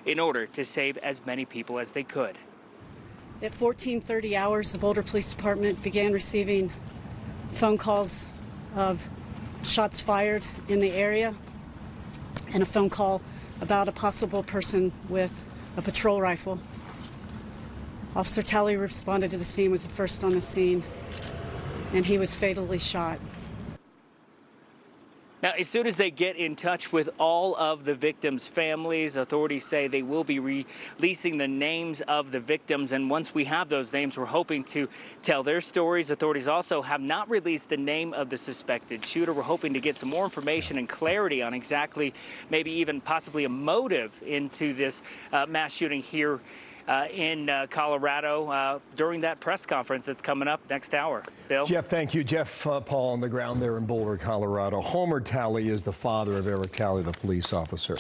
in order to save as many people as they could. At 14:30 hours, the Boulder Police Department began receiving phone calls of shots fired in the area and a phone call about a possible person with a patrol rifle. Officer Talley responded to the scene, was the first on the scene, and he was fatally shot. Now, as soon as they get in touch with all of the victims' families, authorities say they will be releasing the names of the victims. And once we have those names, we're hoping to tell their stories. Authorities also have not released the name of the suspected shooter. We're hoping to get some more information and clarity on exactly, maybe even possibly a motive into this mass shooting here in Colorado during that press conference that's coming up next hour. Bill? Jeff, thank you. Jeff Paul on the ground there in Boulder, Colorado. Homer Talley is the father of Eric Talley, the police officer.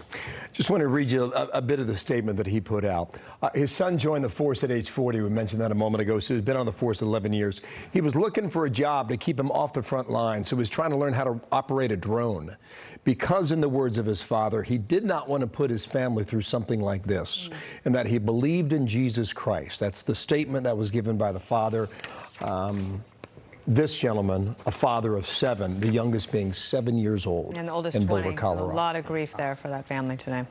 Just want to read you a bit of the statement that he put out. His son joined the force at age 40. We mentioned that a moment ago. So he's been on the force 11 years. He was looking for a job to keep him off the front line. So he was trying to learn how to operate a drone. Because, in the words of his father, he did not want to put his family through something like this, and that he believed in Jesus Christ. That's the statement that was given by the father. This gentleman, a father of 7, the youngest being 7 years old, and the oldest in 20. Boulder, Colorado. A lot of grief there for that family today.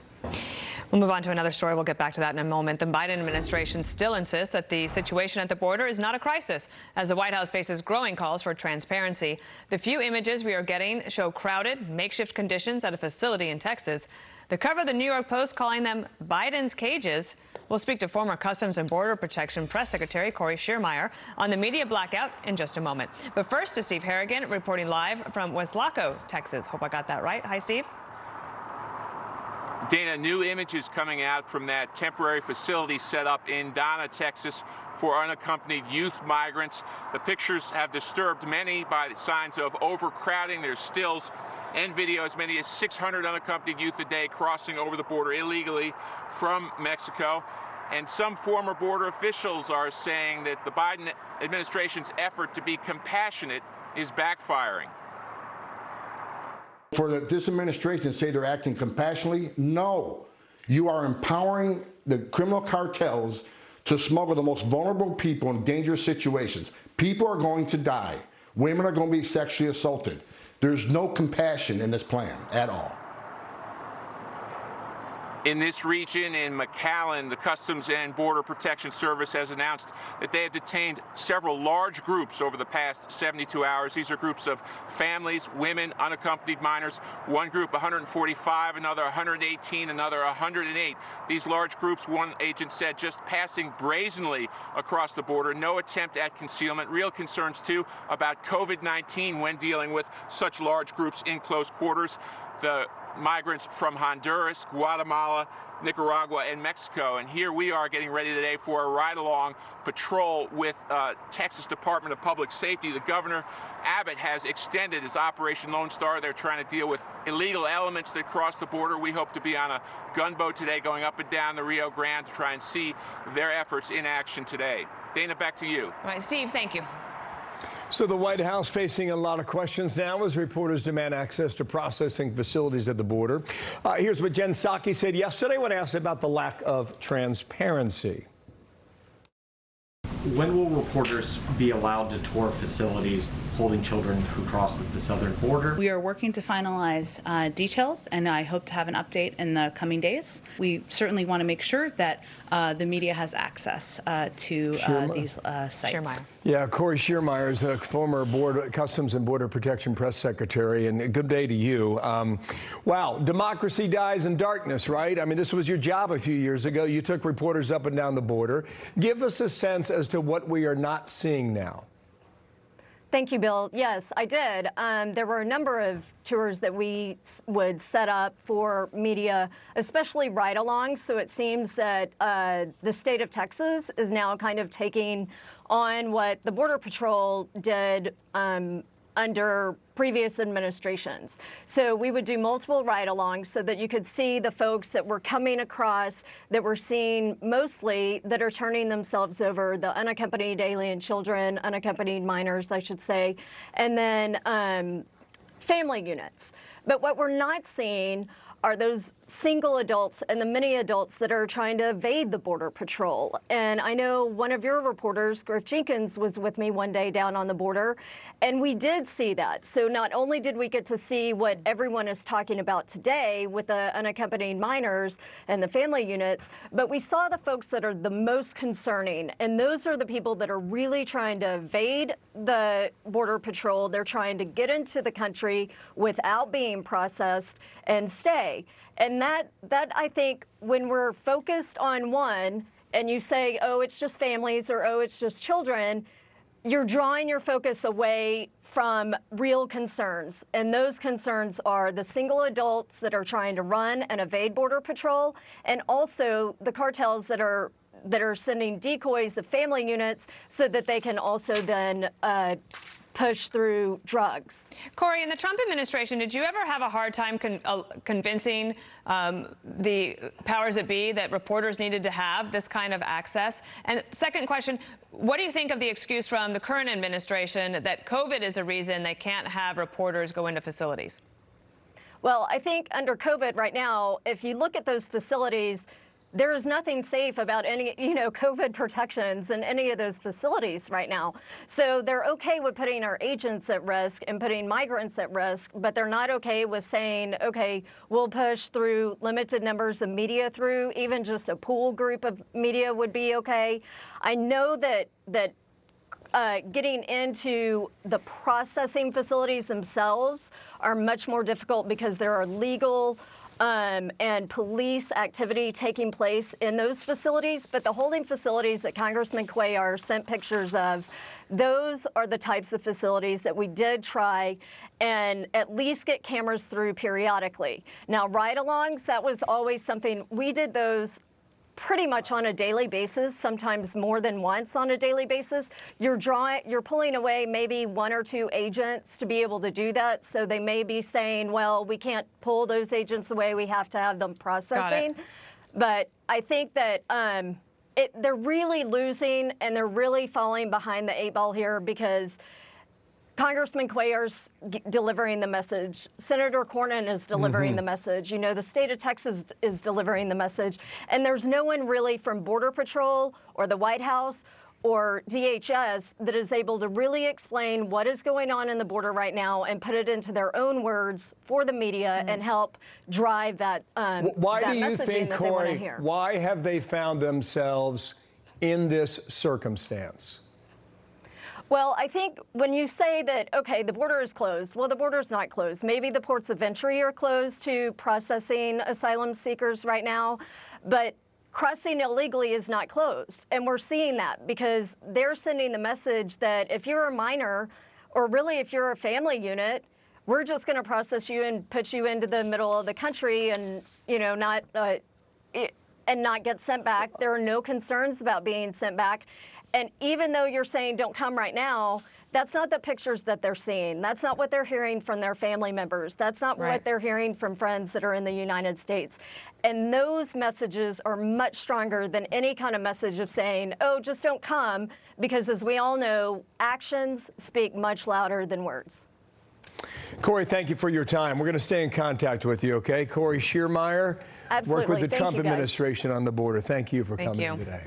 We'll move on to another story. We'll get back to that in a moment. The Biden administration still insists that the situation at the border is not a crisis, as the White House faces growing calls for transparency. The few images we are getting show crowded, makeshift conditions at a facility in Texas. The cover of the New York Post calling them Biden's cages. We'll speak to former Customs and Border Protection Press Secretary Corey Schiermeyer on the media blackout in just a moment. But first to Steve Harrigan reporting live from Weslaco, Texas. Hope I got that right. Hi, Steve. Dana, new images coming out from that temporary facility set up in Donna, Texas, for unaccompanied youth migrants. The pictures have disturbed many by signs of overcrowding. There's stills and video. As many as 600 unaccompanied youth a day crossing over the border illegally from Mexico. And some former border officials are saying that the Biden administration's effort to be compassionate is backfiring. For this administration to say they're acting compassionately, no. You are empowering the criminal cartels to smuggle the most vulnerable people in dangerous situations. People are going to die. Women are going to be sexually assaulted. There's no compassion in this plan at all. In this region, in McAllen, the Customs and Border Protection Service has announced that they have detained several large groups over the past 72 hours. These are groups of families, women, unaccompanied minors. One group 145, another 118, another 108. These large groups, one agent said, just passing brazenly across the border. No attempt at concealment. Real concerns, too, about COVID-19 when dealing with such large groups in close quarters. The migrants from Honduras, Guatemala, Nicaragua, and Mexico. And here we are getting ready today for a ride-along patrol with Texas Department of Public Safety. The governor, Abbott, has extended his Operation Lone Star. They're trying to deal with illegal elements that cross the border. We hope to be on a gunboat today going up and down the Rio Grande to try and see their efforts in action today. Dana, back to you. All right, Steve, thank you. So the White House facing a lot of questions now as reporters demand access to processing facilities at the border. Here's what Jen Psaki said yesterday when asked about the lack of transparency. When will reporters be allowed to tour facilities holding children who cross the southern border? We are working to finalize details, and I hope to have an update in the coming days. We certainly want to make sure that the media has access to these sites. Schiermeyer. Yeah, Corey Schiermeyer is the former Customs and Border Protection Press Secretary, and good day to you. Wow, democracy dies in darkness, right? I mean, this was your job a few years ago. You took reporters up and down the border. Give us a sense as to what we are not seeing now. Thank you, Bill. Yes, I did. There were a number of tours that we would set up for media, especially ride-alongs. So it seems that the state of Texas is now kind of taking on what the Border Patrol did under previous administrations. So we would do multiple ride-alongs so that you could see the folks that were coming across, that we're seeing mostly that are turning themselves over, the unaccompanied alien children, unaccompanied minors, I should say, and then family units. But what we're not seeing are those single adults and the many adults that are trying to evade the Border Patrol. And I know one of your reporters, Griff Jenkins, was with me one day down on the border, and we did see that. So not only did we get to see what everyone is talking about today with the unaccompanied minors and the family units, but we saw the folks that are the most concerning, and those are the people that are really trying to evade the Border Patrol. They're trying to get into the country without being processed and stay. And that I think, when we're focused on one and you say, oh, it's just families, or oh, it's just children, you're drawing your focus away from real concerns. And those concerns are the single adults that are trying to run and evade Border Patrol, and also the cartels that are sending decoys, the family units, so that they can also then push through drugs. Corey, in the Trump administration, did you ever have a hard time convincing the powers that be that reporters needed to have this kind of access? And second question, what do you think of the excuse from the current administration that COVID is a reason they can't have reporters go into facilities? Well, I think under COVID right now, if you look at those facilities, there is nothing safe about any, COVID protections in any of those facilities right now. So they're okay with putting our agents at risk and putting migrants at risk, but they're not okay with saying, okay, we'll push through limited numbers of media through, even just a pool group of media would be okay. I know that getting into the processing facilities themselves are much more difficult because there are legal and police activity taking place in those facilities. But the holding facilities that Congressman Cuellar sent pictures of, those are the types of facilities that we did try and at least get cameras through periodically. Now, ride-alongs, that was always something, we did those pretty much on a daily basis, sometimes more than once on a daily basis. You're pulling away maybe one or two agents to be able to do that. So they may be saying, well, we can't pull those agents away. We have to have them processing. But I think that they're really losing, and they're really falling behind the 8 ball here, because Congressman Cuellar's delivering the message. Senator Cornyn is delivering the message. The state of Texas is delivering the message. And there's no one really from Border Patrol or the White House or DHS that is able to really explain what is going on in the border right now and put it into their own words for the media and help drive that why that do you messaging think, that they want to Corey, hear. why have they found themselves in this circumstance? Well, I think when you say that, okay, the border is closed, well, the border is not closed. Maybe the ports of entry are closed to processing asylum seekers right now, but crossing illegally is not closed. And we're seeing that because they're sending the message that if you're a minor, or really if you're a family unit, we're just going to process you and put you into the middle of the country and, not get sent back. There are no concerns about being sent back. And even though you're saying don't come right now, that's not the pictures that they're seeing. That's not what they're hearing from their family members. That's not what they're hearing from friends that are in the United States. And those messages are much stronger than any kind of message of saying, oh, just don't come, because as we all know, actions speak much louder than words. Corey, thank you for your time. We're going to stay in contact with you, okay? Corey Schiermeyer, work with the Trump administration on the border. Thank you for coming in today.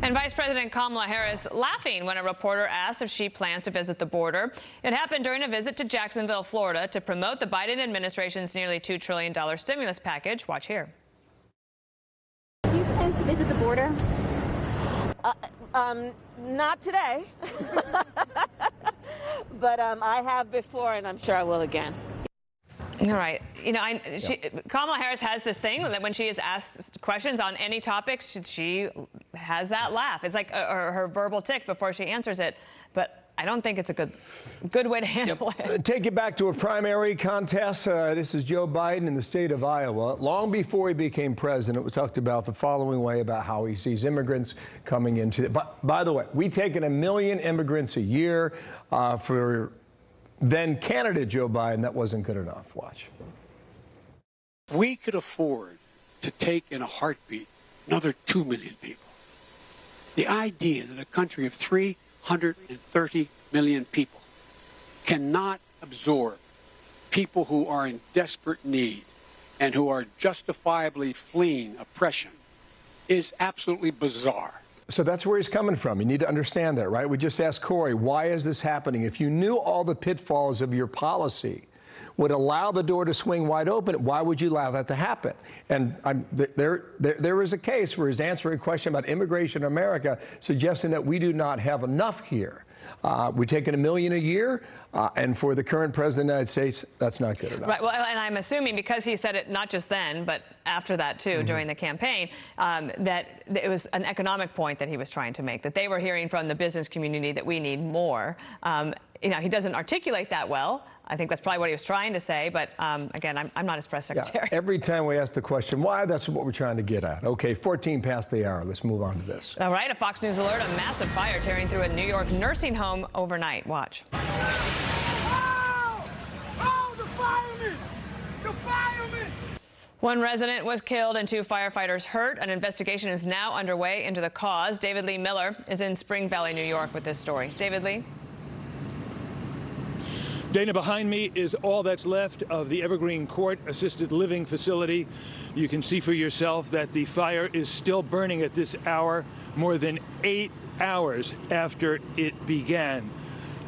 And Vice President Kamala Harris laughing when a reporter asked if she plans to visit the border. It happened during a visit to Jacksonville, Florida, to promote the Biden administration's nearly $2 trillion stimulus package. Watch here. Do you plan to visit the border? Not today, but I have before, and I'm sure I will again. All right. Kamala Harris has this thing that when she is asked questions on any topic, she has that laugh. It's like her verbal tick before she answers it. But I don't think it's a good way to handle it. Take it back to a primary contest. This is Joe Biden in the state of Iowa. Long before he became president, we talked about the following way about how he sees immigrants coming into it. But by the way, we take in 1 million immigrants a year for then candidate Joe Biden. That wasn't good enough. Watch. We could afford to take in a heartbeat another 2 million people. The idea that a country of 330 million people cannot absorb people who are in desperate need and who are justifiably fleeing oppression is absolutely bizarre. So that's where he's coming from. You need to understand that, right? We just asked Corey, why is this happening? If you knew all the pitfalls of your policy would allow the door to swing wide open, why would you allow that to happen? And there is a case where he's answering a question about immigration in America, suggesting that we do not have enough here. We're taking $1 million a year, and for the current president of the United States, that's not good enough. Right. Well, and I'm assuming because he said it not just then, but after that too, during the campaign, that it was an economic point that he was trying to make, that they were hearing from the business community that we need more. You know, he doesn't articulate that well. I think that's probably what he was trying to say, but again, I'm not his press secretary. Yeah, every time we ask the question, why, that's what we're trying to get at. Okay, 14 past the hour. Let's move on to this. All right, a Fox News alert, a massive fire tearing through a New York nursing home overnight. Watch. Oh, the firemen! The firemen! One resident was killed and 2 firefighters hurt. An investigation is now underway into the cause. David Lee Miller is in Spring Valley, New York with this story. David Lee? Dana, behind me is all that's left of the Evergreen Court assisted living facility. You can see for yourself that the fire is still burning at this hour, more than 8 hours after it began.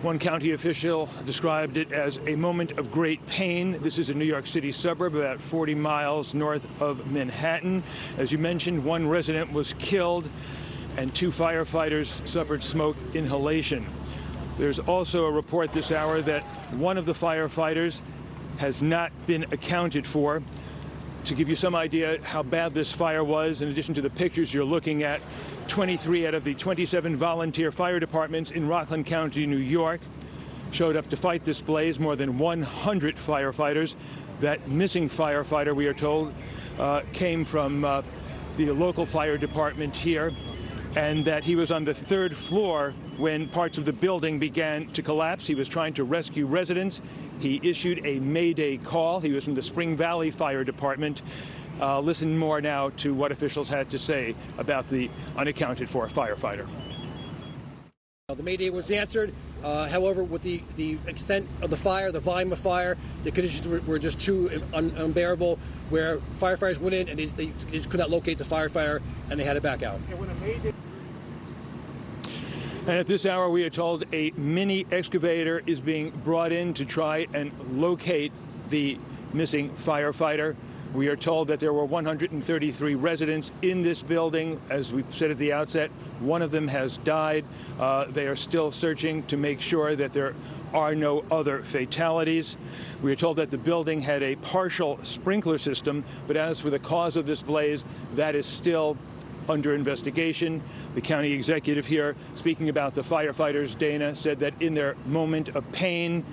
One county official described it as a moment of great pain. This is a New York City suburb about 40 miles north of Manhattan. As you mentioned, one resident was killed and 2 firefighters suffered smoke inhalation. There's also a report this hour that one of the firefighters has not been accounted for. To give you some idea how bad this fire was, in addition to the pictures you're looking at, 23 out of the 27 volunteer fire departments in Rockland County, New York, showed up to fight this blaze. More than 100 firefighters. That missing firefighter, we are told, came from the local fire department here, and that he was on the 3rd floor when parts of the building began to collapse. He was trying to rescue residents. He issued a Mayday call. He was from the Spring Valley Fire Department. Listen more now to what officials had to say about the unaccounted for firefighter. The Mayday was answered. However, with the extent of the fire, the volume of fire, the conditions were just too unbearable, where firefighters went in and they just could not locate the firefighter, and they had to back out. And at this hour, we are told a mini excavator is being brought in to try and locate the missing firefighter. We are told that there were 133 residents in this building. As we said at the outset, one of them has died. They are still searching to make sure that there are no other fatalities. We are told that the building had a partial sprinkler system, but as for the cause of this blaze, that is still under investigation. The county executive here, speaking about the firefighters, Dana, said that in their moment of pain,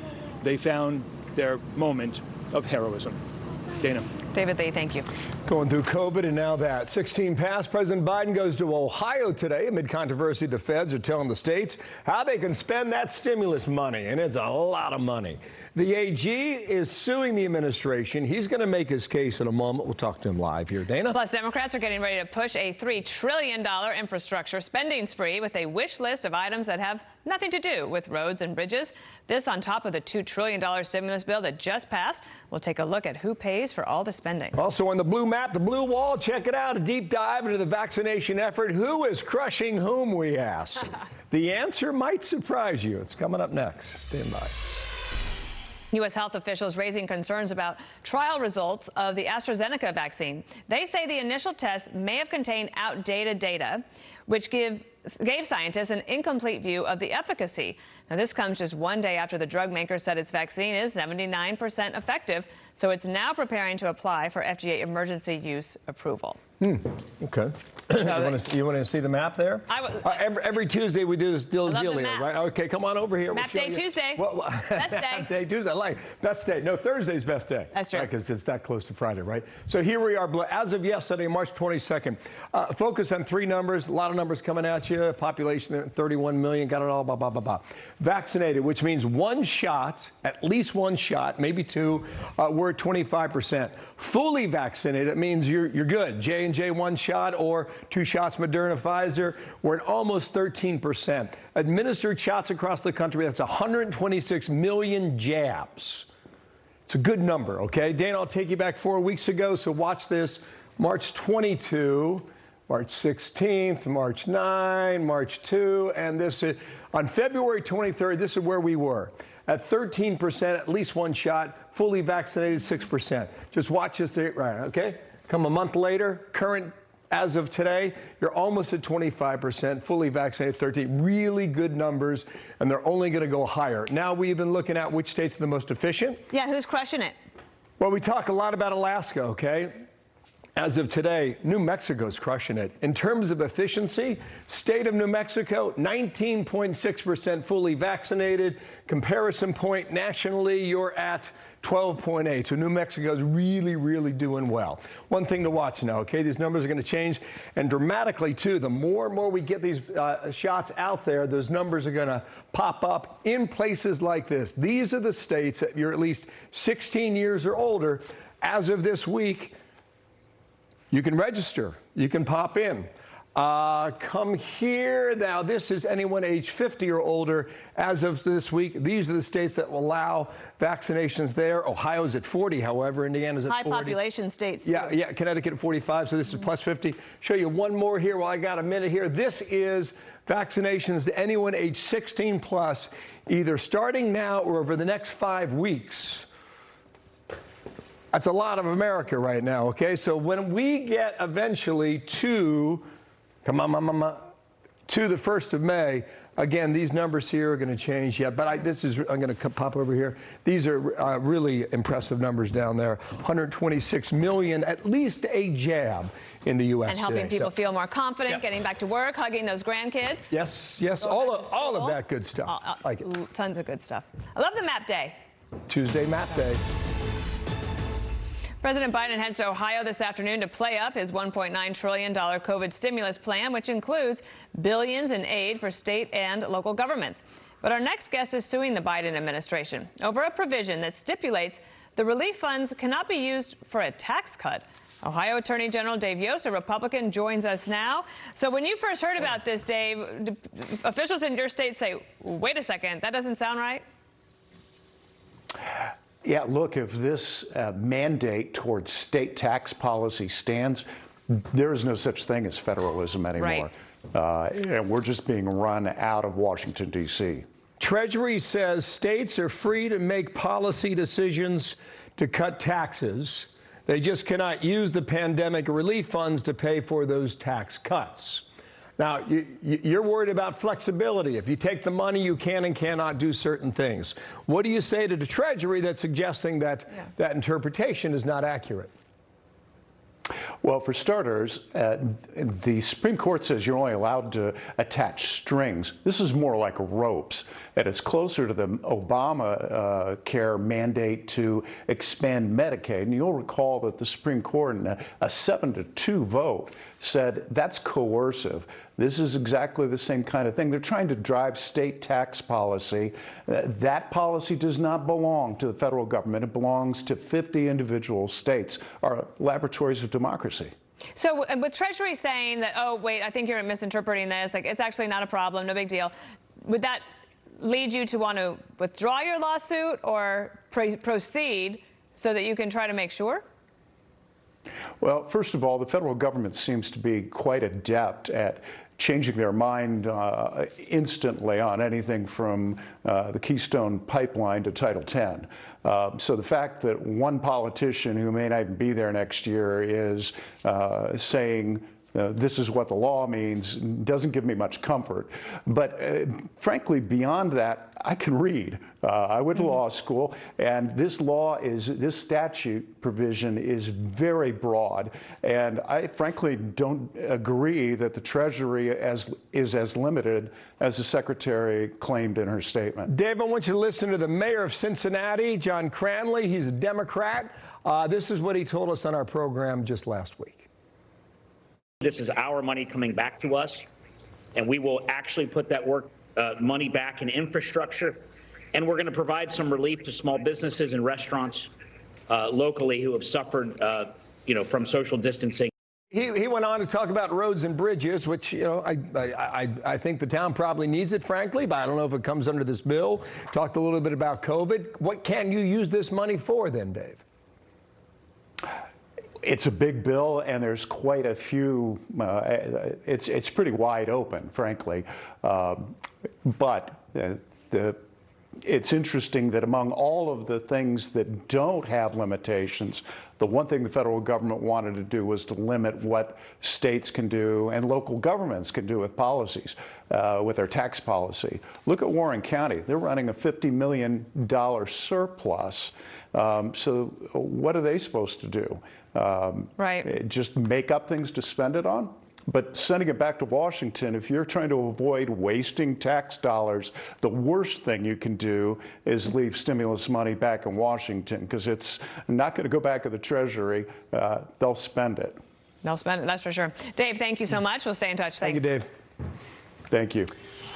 they found their moment of heroism. Dana. David Lee, thank you. Going through COVID and now that. 16 past, President Biden goes to Ohio today. Amid controversy, the feds are telling the states how they can spend that stimulus money, and it's a lot of money. The AG is suing the administration. He's going to make his case in a moment. We'll talk to him live here. Dana? Plus, Democrats are getting ready to push a $3 trillion infrastructure spending spree with a wish list of items that have nothing to do with roads and bridges. This on top of the $2 trillion stimulus bill that just passed. We'll take a look at who pays for all the spending. Also on the blue map, the blue wall, check it out. A deep dive into the vaccination effort. Who is crushing whom, we ask? The answer might surprise you. It's coming up next. Stand by. U.S. health officials raising concerns about trial results of the AstraZeneca vaccine. They say the initial tests may have contained outdated data, which gave scientists an incomplete view of the efficacy. Now, this comes just one day after the drug maker said its vaccine is 79% effective, so it's now preparing to apply for FDA emergency use approval. Okay. You want to see the map there? Every Tuesday we do this deal here, right? Okay, come on over here. Map day Tuesday. Best day. Map day Tuesday. I like best day. No, Thursday's best day. That's true. Because it's that close to Friday, right? So here we are, as of yesterday, March 22nd. Focus on 3 numbers. A lot of numbers coming at you. Population 31 million. Got it all. Blah blah blah blah. Vaccinated, which means 1 shot, at least 1 shot, maybe 2. We're at 25%. Fully vaccinated, it means you're good. J&J 1 shot or 2 shots Moderna, Pfizer. We're at almost 13%. Administered shots across the country, that's 126 million jabs. It's a good number, okay? Dana, I'll take you back 4 weeks ago, so watch this. March 22, March 16th, March 9, March 2, and this is on February 23rd, this is where we were. At 13%, at least one shot, fully vaccinated 6%. Just watch this, right, okay? Come a month later, current as of today, you're almost at 25%, fully vaccinated 13. Really good numbers, and they're only going to go higher. Now we've been looking at which states are the most efficient. Yeah, who's crushing it? Well, we talk a lot about Alaska, okay? As of today, New Mexico's crushing it. In terms of efficiency, state of New Mexico, 19.6% fully vaccinated. Comparison point nationally, you're at 12.8. So New Mexico's really, really doing well. One thing to watch now, okay? These numbers are going to change, and dramatically, too. The more and more we get these shots out there, those numbers are going to pop up in places like this. These are the states that you're at least 16 years or older. As of this week, you can register. You can pop in. Come here. Now, this is anyone age 50 or older. As of this week, these are the states that will allow vaccinations there. Ohio's at 40, however. Indiana's at 40. High population states. Yeah, Connecticut at 45, so this is plus 50. Show you one more here while I got a minute here. This is vaccinations to anyone age 16 plus, either starting now or over the next 5 weeks. That's a lot of America right now, okay? So when we get eventually to, come on, mama, to the 1st of May, again, these numbers here are going to change yet. But I'm going to pop over here. These are really impressive numbers down there. 126 million, at least a jab in the U.S. And helping people feel more confident, getting back to work, hugging those grandkids. Yes, all of that good stuff. Like it. Tons of good stuff. I love the map day. Tuesday map day. President Biden heads to Ohio this afternoon to play up his $1.9 trillion COVID stimulus plan, which includes billions in aid for state and local governments. But our next guest is suing the Biden administration over a provision that stipulates the relief funds cannot be used for a tax cut. Ohio Attorney General Dave Yost, a Republican, joins us now. So when you first heard about this, Dave, officials in your state say, wait a second, that doesn't sound right? Yeah, look, if this mandate towards state tax policy stands, there is no such thing as federalism anymore. Right. And we're just being run out of Washington, D.C. Treasury says states are free to make policy decisions to cut taxes. They just cannot use the pandemic relief funds to pay for those tax cuts. Now, you're worried about flexibility. If you take the money, you can and cannot do certain things. What do you say to the Treasury that's suggesting that that interpretation is not accurate? Well, for starters, the Supreme Court says you're only allowed to attach strings. This is more like ropes, and it's closer to the Obamacare mandate to expand Medicaid. And you'll recall that the Supreme Court, in a 7-2 vote, said that's coercive. This is exactly the same kind of thing. They're trying to drive state tax policy. That policy does not belong to the federal government. It belongs to 50 individual states, our laboratories of democracy. So with Treasury saying that, oh, wait, I think you're misinterpreting this, like it's actually not a problem, no big deal, would that lead you to want to withdraw your lawsuit or proceed so that you can try to make sure? Well, first of all, the federal government seems to be quite adept at changing their mind instantly on anything from the Keystone Pipeline to Title X. So the fact that one politician who may not even be there next year is saying this is what the law means doesn't give me much comfort. But frankly, beyond that, I can read. I went to law school, and this statute provision is very broad. And I frankly don't agree that the Treasury is as limited as the Secretary claimed in her statement. Dave, I want you to listen to the mayor of Cincinnati, John Cranley. He's a Democrat. This is what he told us on our program just last week. This is our money coming back to us, and we will actually put that money back in infrastructure, and we're going to provide some relief to small businesses and restaurants locally who have suffered, from social distancing. He went on to talk about roads and bridges, which, you know, I think the town probably needs it, frankly, but I don't know if it comes under this bill. Talked a little bit about COVID. What can you use this money for then, Dave? It's a big bill, and there's quite a few. It's pretty wide open, frankly. It's interesting that among all of the things that don't have limitations, the one thing the federal government wanted to do was to limit what states can do and local governments can do with policies, with their tax policy. Look at Warren County. They're running a $50 million surplus. So what are they supposed to do? Right. Just make up things to spend it on? But sending it back to Washington, if you're trying to avoid wasting tax dollars, the worst thing you can do is leave stimulus money back in Washington, because it's not going to go back to the Treasury. They'll spend it. They'll spend it, that's for sure. Dave, thank you so much. We'll stay in touch. Thanks. Thank you, Dave. Thank you.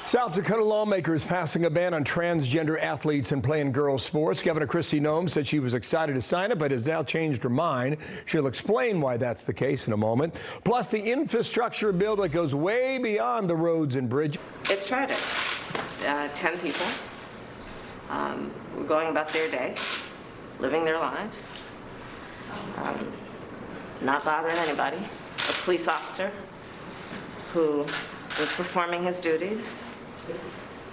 South Dakota lawmakers passing a ban on transgender athletes and playing girls' sports. Governor Kristi Noem said she was excited to sign it, but has now changed her mind. She'll explain why that's the case in a moment. Plus, the infrastructure bill that goes way beyond the roads and bridges. It's tragic. 10 people were going about their day, living their lives, not bothering anybody. A police officer who was performing his duties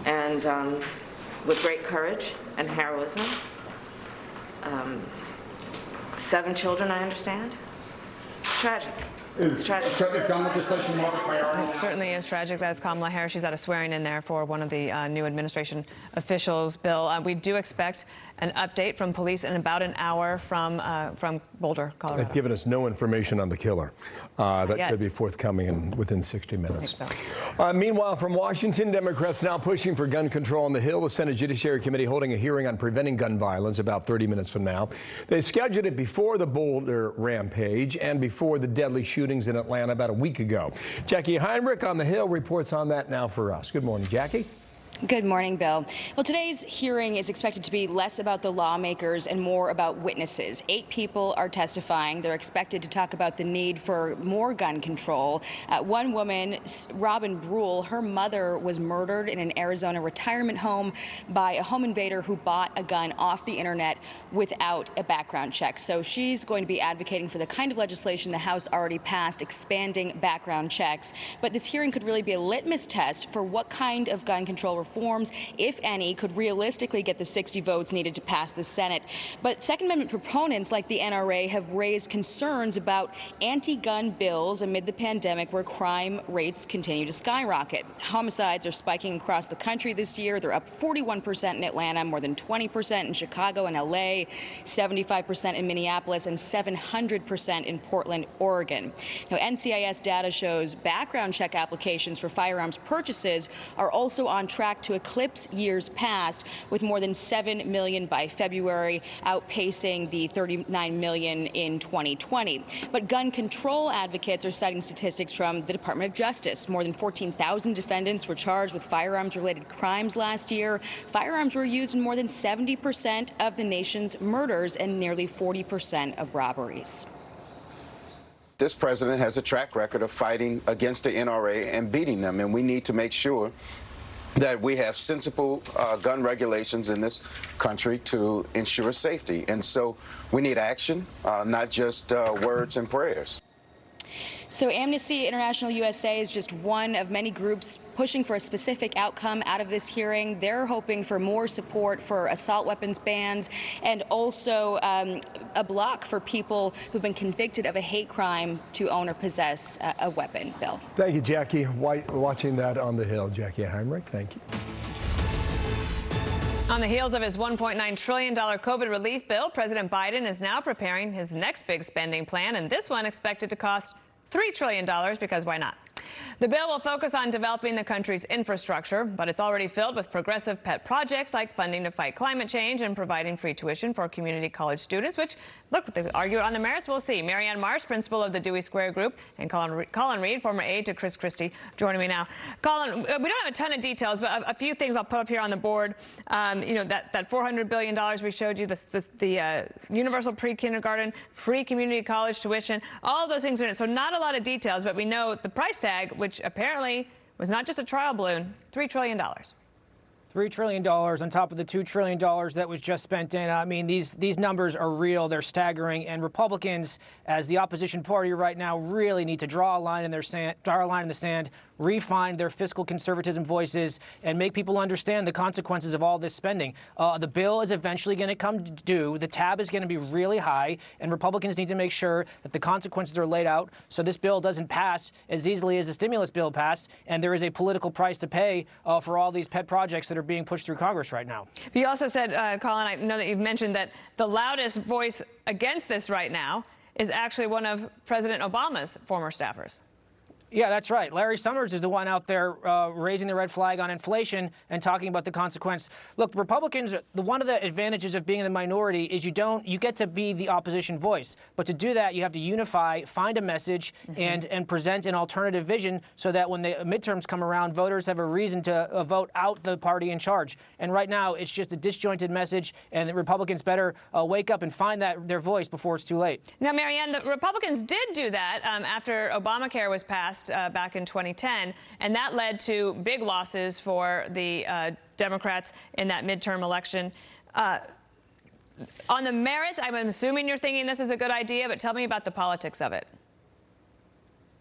and with great courage and heroism. 7 children, I understand. It's tragic. It's tragic. Is gun legislation more of a priority? It certainly is tragic. That's Kamala Harris. She's at a swearing in there for one of the new administration officials. Bill, we do expect an update from police in about an hour from Boulder, Colorado. They've given us no information on the killer. That yet. could be forthcoming within 60 minutes. I think so. Meanwhile, from Washington, Democrats now pushing for gun control on the Hill. The Senate Judiciary Committee holding a hearing on preventing gun violence about 30 minutes from now. They scheduled it before the Boulder rampage and before the deadly shootings in Atlanta about a week ago. Jackie Heinrich on the Hill reports on that now for us. Good morning, Jackie. Good morning, Bill. Well, today's hearing is expected to be less about the lawmakers and more about witnesses. 8 people are testifying. They're expected to talk about the need for more gun control. One woman, Robin Brule, her mother was murdered in an Arizona retirement home by a home invader who bought a gun off the internet without a background check. So she's going to be advocating for the kind of legislation the House already passed, expanding background checks. But this hearing could really be a litmus test for what kind of gun control reforms, if any, could realistically get the 60 votes needed to pass the Senate. But Second Amendment proponents like the NRA have raised concerns about anti-gun bills amid the pandemic, where crime rates continue to skyrocket. Homicides are spiking across the country this year. They're up 41% in Atlanta, more than 20% in Chicago and LA, 75% in Minneapolis, and 700% in Portland, Oregon. Now, NCIS data shows background check applications for firearms purchases are also on track to eclipse years past, with more than 7 million by February, outpacing the 39 million in 2020. But gun control advocates are citing statistics from the Department of Justice. More than 14,000 defendants were charged with firearms-related crimes last year. Firearms were used in more than 70% of the nation's murders and nearly 40% of robberies. This president has a track record of fighting against the NRA and beating them, and we need to make sure that we have sensible gun regulations in this country to ensure safety. And so we need action, not just words and prayers. So Amnesty International USA is just one of many groups pushing for a specific outcome out of this hearing. They're hoping for more support for assault weapons bans and also a block for people who've been convicted of a hate crime to own or possess a weapon. Bill. Thank you, Jackie. Watching that on the Hill. Jackie Heinrich, thank you. On the heels of his $1.9 trillion COVID relief bill, President Biden is now preparing his next big spending plan, and this one expected to cost $3 trillion, because why not? The bill will focus on developing the country's infrastructure, but it's already filled with progressive pet projects like funding to fight climate change and providing free tuition for community college students, which, look, they argue on the merits. We'll see. Marianne Marsh, principal of the Dewey Square Group, and Colin Reed, former aide to Chris Christie, joining me now. Colin, we don't have a ton of details, but a few things I'll put up here on the board. You know, that $400 billion we showed you, the universal pre-kindergarten, free community college tuition, all of those things are in it. So not a lot of details, but we know the price tag, which apparently was not just a trial balloon, $3 trillion. $3 trillion on top of the $2 trillion that was just spent in. I mean, these numbers are real. They're staggering. And Republicans, as the opposition party right now, really need to draw a line in the sand, refine their fiscal conservatism voices, and make people understand the consequences of all this spending. The bill is eventually going to come due. The tab is going to be really high, and Republicans need to make sure that the consequences are laid out so this bill doesn't pass as easily as the stimulus bill passed, and there is a political price to pay for all these pet projects that are being pushed through Congress right now. But you also said, Colin, I know that you've mentioned that the loudest voice against this right now is actually one of President Obama's former staffers. Yeah, that's right. Larry Summers is the one out there raising the red flag on inflation and talking about the consequence. Look, Republicans, one of the advantages of being in the minority is you get to be the opposition voice. But to do that, you have to unify, find a message, and present an alternative vision so that when the midterms come around, voters have a reason to vote out the party in charge. And right now, it's just a disjointed message, and the Republicans better wake up and find their voice before it's too late. Now, Marianne, the Republicans did do that after Obamacare was passed back in 2010, and that led to big losses for the Democrats in that midterm election. On the merits, I'm assuming you're thinking this is a good idea, but tell me about the politics of it.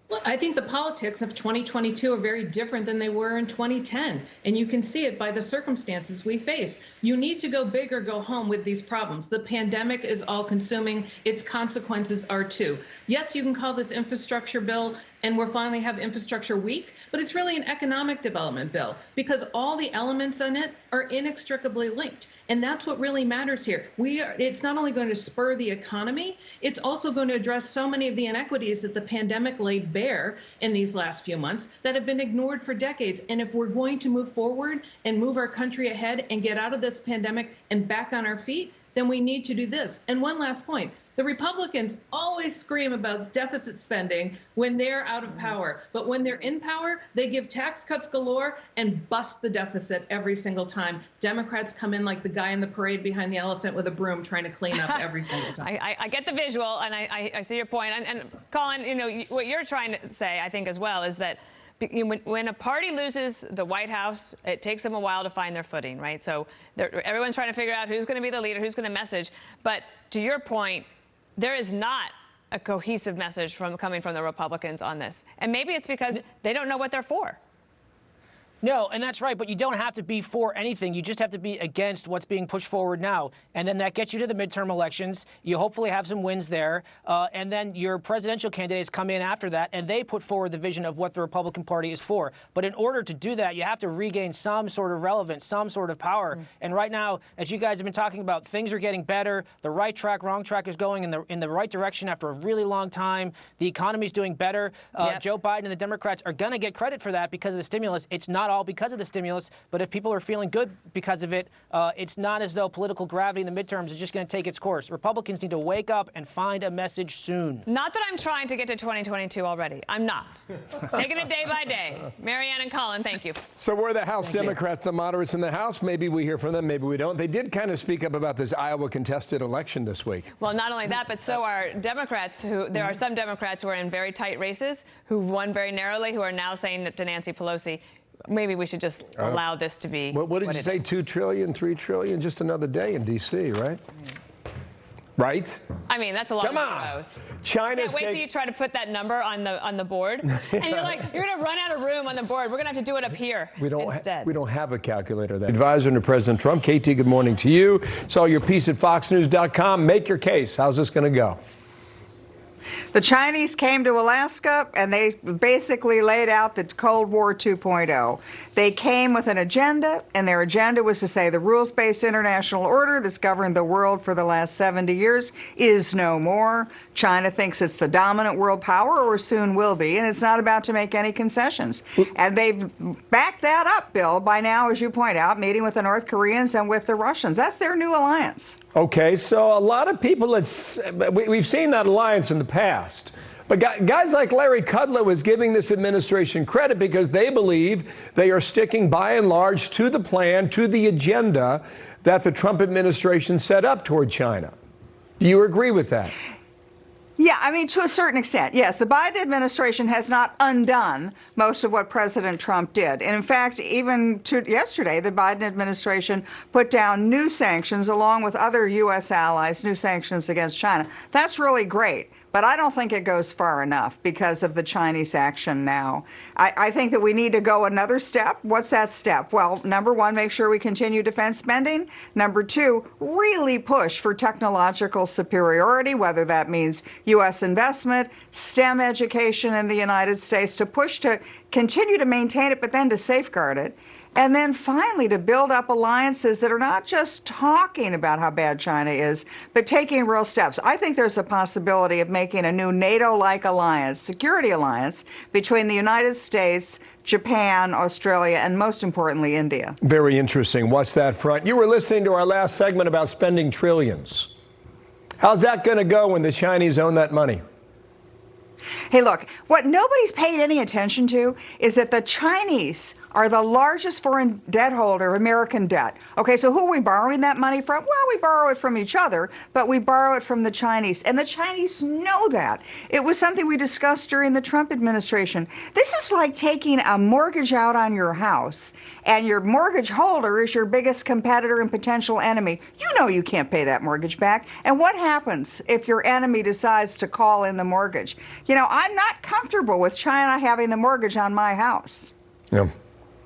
Well, I think the politics of 2022 are very different than they were in 2010. And you can see it by the circumstances we face. You need to go big or go home with these problems. The pandemic is all consuming. Its consequences are too. Yes, you can call this infrastructure bill, and we'll finally have infrastructure week, but it's really an economic development bill because all the elements in it are inextricably linked. And that's what really matters here. It's not only going to spur the economy, it's also going to address so many of the inequities that the pandemic laid bare in these last few months that have been ignored for decades. And if we're going to move forward and move our country ahead and get out of this pandemic and back on our feet, then we need to do this. And one last point. The Republicans always scream about deficit spending when they're out of power. But when they're in power, they give tax cuts galore and bust the deficit every single time. Democrats come in like the guy in the parade behind the elephant with a broom trying to clean up every single time. I get the visual, and I see your point. And Colin, you know, what you're trying to say, I think, as well, is that when a party loses the White House, it takes them a while to find their footing, right? So everyone's trying to figure out who's going to be the leader, who's going to message. But to your point, there is not a cohesive message coming from the Republicans on this. And maybe it's because they don't know what they're for. No, and that's right, but you don't have to be for anything. You just have to be against what's being pushed forward now. And then that gets you to the midterm elections. You hopefully have some wins there. And then your presidential candidates come in after that, and they put forward the vision of what the Republican Party is for. But in order to do that, you have to regain some sort of relevance, some sort of power. And right now, as you guys have been talking about, things are getting better. The right track, wrong track is going in the right direction after a really long time. The economy's doing better. Joe Biden and the Democrats are going to get credit for that because of the stimulus. It's not all because of the stimulus, but if people are feeling good because of it, it's not as though political gravity in the midterms is just going to take its course. Republicans need to wake up and find a message soon. Not that I'm trying to get to 2022 already. I'm not. Taking it day by day. Marianne and Colin, thank you. So where are the House Democrats, the moderates in the House? Maybe we hear from them, maybe we don't. They did kind of speak up about this Iowa contested election this week. Well, not only that, but so are Democrats there are some Democrats who are in very tight races, who've won very narrowly, who are now saying to Nancy Pelosi, maybe we should just allow this to be. What did you say? 2 trillion, 3 trillion, just another day in D.C., right? Right? I mean, that's a lot of zeros. Can't wait till you try to put that number on the board, and you're like, you're going to run out of room on the board. We're going to have to do it up here instead. We don't have a calculator. Advisor to President Trump, KT, good morning to you. Saw your piece at FoxNews.com. Make your case. How's this going to go? The Chinese came to Alaska and they basically laid out the Cold War 2.0. They came with an agenda, and their agenda was to say the rules-based international order that's governed the world for the last 70 years is no more. China thinks it's the dominant world power, or soon will be, and it's not about to make any concessions. And they've backed that up, Bill, by now, as you point out, meeting with the North Koreans and with the Russians. That's their new alliance. Okay, so a lot of people, we've seen that alliance in the past. But guys like Larry Kudlow is giving this administration credit because they believe they are sticking by and large to the plan, to the agenda that the Trump administration set up toward China. Do you agree with that? Yeah, I mean, to a certain extent, yes. The Biden administration has not undone most of what President Trump did. And in fact, even yesterday, the Biden administration put down new sanctions along with other U.S. allies, new sanctions against China. That's really great. But I don't think it goes far enough because of the Chinese action now. I think that we need to go another step. What's that step? Well, number one, make sure we continue defense spending. Number two, really push for technological superiority, whether that means U.S. investment, STEM education in the United States, to push to continue to maintain it, but then to safeguard it. And then finally, to build up alliances that are not just talking about how bad China is, but taking real steps. I think there's a possibility of making a new NATO-like alliance, security alliance, between the United States, Japan, Australia, and most importantly, India. Very interesting. What's that front? You were listening to our last segment about spending trillions. How's that going to go when the Chinese own that money? Hey, look, what nobody's paid any attention to is that the Chinese are the largest foreign debt holder of American debt. Okay, so who are we borrowing that money from? Well, we borrow it from each other, but we borrow it from the Chinese. And the Chinese know that. It was something we discussed during the Trump administration. This is like taking a mortgage out on your house, and your mortgage holder is your biggest competitor and potential enemy. You know you can't pay that mortgage back. And what happens if your enemy decides to call in the mortgage? You know, I'm not comfortable with China having the mortgage on my house. Yeah.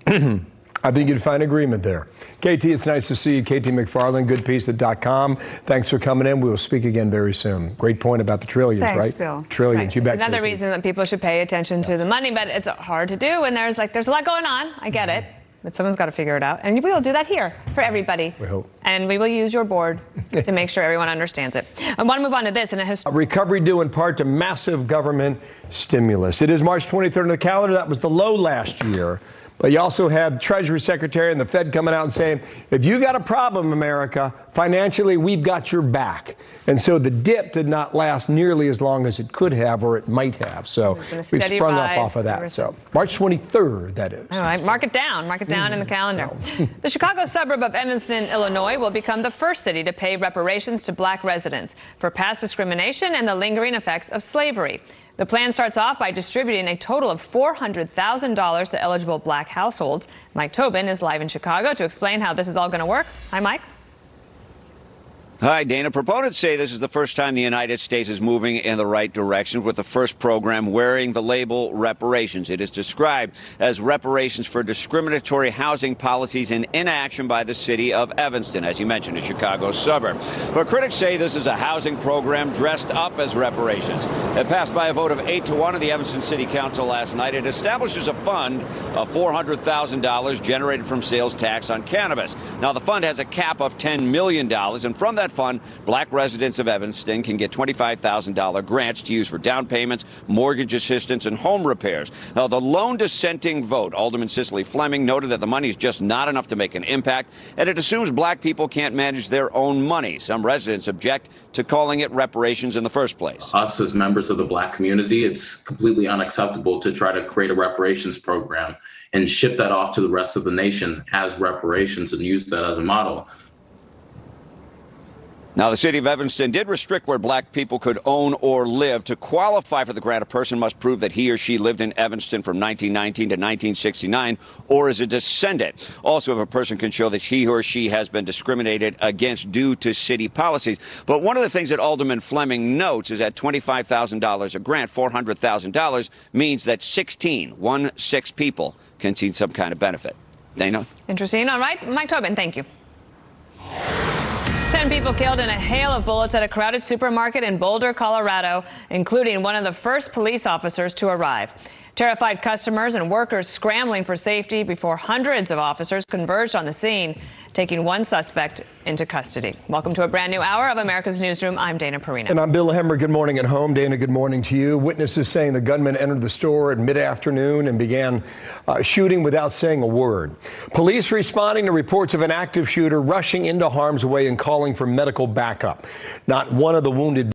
I think you'd find agreement there. KT, it's nice to see you. KT McFarland, goodpiece.com. Thanks for coming in. We will speak again very soon. Great point about the trillions, Thanks, right? Bill. Trillions. Right. You bet. Another reason that people should pay attention to the money, but it's hard to do. And there's a lot going on. I get it. But someone's got to figure it out. And we will do that here for everybody. We hope. And we will use your board to make sure everyone understands it. I want to move on to this. A recovery due in part to massive government stimulus. It is March 23rd on the calendar. That was the low last year. But you also have Treasury Secretary and the Fed coming out and saying, if you got a problem, America, financially, we've got your back. And so the dip did not last nearly as long as it could have or it might have. So we sprung up off of that. So March 23rd, that is. All right, mark it down. Mark it down in the calendar. The Chicago suburb of Evanston, Illinois, will become the first city to pay reparations to black residents for past discrimination and the lingering effects of slavery. The plan starts off by distributing a total of $400,000 to eligible black households. Mike Tobin is live in Chicago to explain how this is all going to work. Hi, Mike. Hi, Dana. Proponents say this is the first time the United States is moving in the right direction with the first program wearing the label reparations. It is described as reparations for discriminatory housing policies in inaction by the city of Evanston, as you mentioned, a Chicago suburb. But critics say this is a housing program dressed up as reparations. It passed by a vote of 8-1 in the Evanston City Council last night. It establishes a fund of $400,000 generated from sales tax on cannabis. Now, the fund has a cap of $10 million, and from that fund, black residents of Evanston can get $25,000 grants to use for down payments, mortgage assistance, and home repairs. Now, the lone dissenting vote, Alderman Cicely Fleming, noted that the money is just not enough to make an impact, and it assumes black people can't manage their own money. Some residents object to calling it reparations in the first place. Us as members of the black community, it's completely unacceptable to try to create a reparations program and ship that off to the rest of the nation as reparations and use that as a model. Now, the city of Evanston did restrict where black people could own or live. To qualify for the grant, a person must prove that he or she lived in Evanston from 1919 to 1969 or is a descendant. Also, if a person can show that he or she has been discriminated against due to city policies. But one of the things that Alderman Fleming notes is that $25,000 a grant, $400,000, means that 16 people can see some kind of benefit. Dana? Interesting. All right. Mike Tobin, thank you. 10 people killed in a hail of bullets at a crowded supermarket in Boulder, Colorado, including one of the first police officers to arrive. Terrified customers and workers scrambling for safety before hundreds of officers converged on the scene, taking one suspect into custody. Welcome to a brand new hour of America's Newsroom. I'm Dana Perino. And I'm Bill Hemmer. Good morning at home. Dana, good morning to you. Witnesses saying the gunman entered the store at mid-afternoon and began shooting without saying a word. Police responding to reports of an active shooter rushing into harm's way and calling for medical backup. Not one of the wounded